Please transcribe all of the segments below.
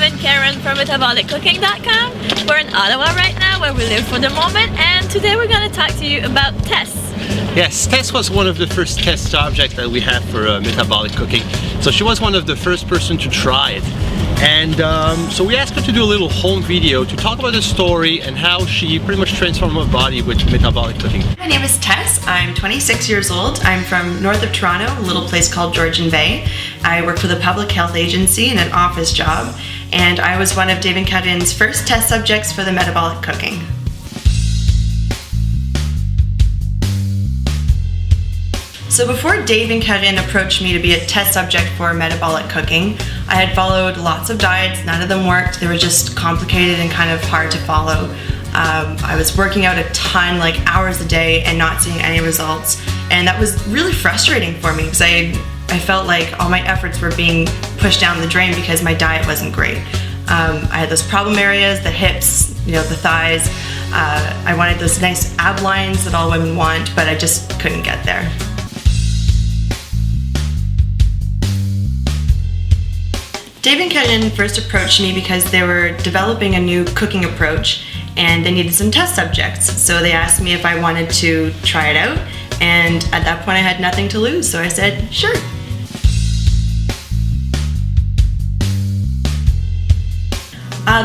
and Karen from MetabolicCooking.com. We're in Ottawa right now, where we live for the moment, and today we're going to talk to you about Tess. Yes, Tess was one of the first test subjects that we had for metabolic cooking. So she was one of the first person to try it. And so we asked her to do a little home video to talk about the story and how she pretty much transformed her body with metabolic cooking. My name is Tess. I'm 26 years old. I'm from north of Toronto, a little place called Georgian Bay. I work for the Public Health Agency in an office job, and I was one of Dave and Karin's first test subjects for the metabolic cooking. So before Dave and Karin approached me to be a test subject for metabolic cooking, I had followed lots of diets. None of them worked. They were just complicated and kind of hard to follow. I was working out a ton, like hours a day, and not seeing any results. And that was really frustrating for me because I felt like all my efforts were being pushed down the drain because my diet wasn't great. I had those problem areas, the hips, the thighs. I wanted those nice ab lines that all women want, but I just couldn't get there. Dave and Karin first approached me because they were developing a new cooking approach and they needed some test subjects. So they asked me if I wanted to try it out, and at that point I had nothing to lose, so I said, sure.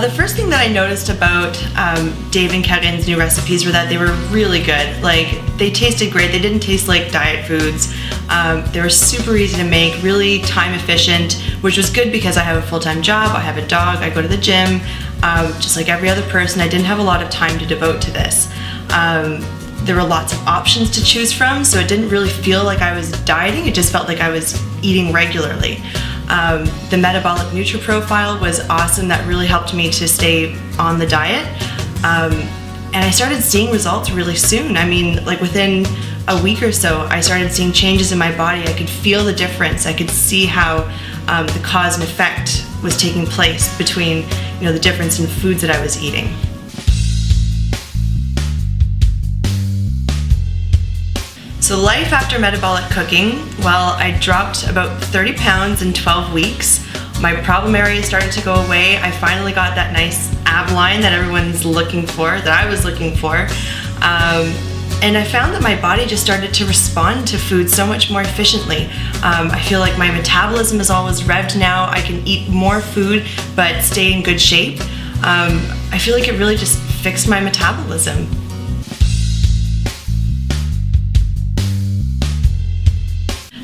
The first thing that I noticed about Dave and Karin's new recipes were that they were really good. Like, they tasted great. They didn't taste like diet foods. They were super easy to make, really time efficient, which was good because I have a full-time job, I have a dog, I go to the gym. Just like every other person, I didn't have a lot of time to devote to this. There were lots of options to choose from, so it didn't really feel like I was dieting, it just felt like I was eating regularly. The Metabolic Nutri-Profile was awesome. That really helped me to stay on the diet. And I started seeing results really soon. I mean, like within a week or so, I started seeing changes in my body. I could feel the difference. I could see how the cause and effect was taking place between, the difference in foods that I was eating. So life after metabolic cooking, well, I dropped about 30 pounds in 12 weeks. My problem areas started to go away. I finally got that nice ab line that everyone's looking for, that I was looking for. And I found that my body just started to respond to food so much more efficiently. I feel like my metabolism is always revved now. I can eat more food but stay in good shape. I feel like it really just fixed my metabolism.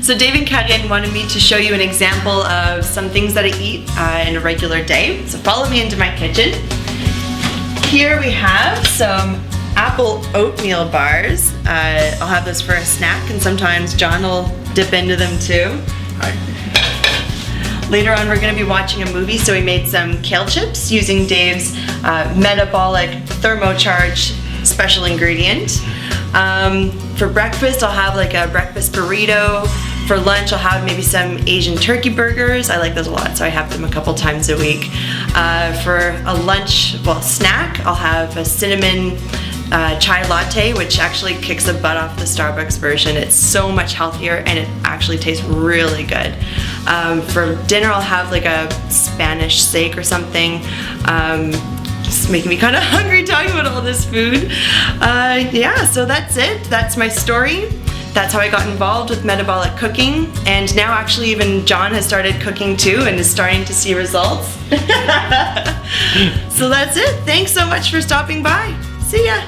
So Dave and Karin wanted me to show you an example of some things that I eat in a regular day. So follow me into my kitchen. Here we have some apple oatmeal bars. I'll have those for a snack, and sometimes John will dip into them too. Hi. Later on we're going to be watching a movie, so we made some kale chips using Dave's Metabolic Thermocharged special ingredient. For breakfast I'll have like a breakfast burrito. For lunch I'll have maybe some Asian turkey burgers. I like those a lot, so I have them a couple times a week. For a lunch, snack, I'll have a cinnamon chai latte, which actually kicks the butt off the Starbucks version. It's so much healthier and it actually tastes really good. For dinner I'll have like a Spanish steak or something. Just making me kind of hungry talking about all this food. Yeah, so that's it. That's my story. That's how I got involved with metabolic cooking, and now actually even John has started cooking too and is starting to see results. So that's it. Thanks so much for stopping by. See ya.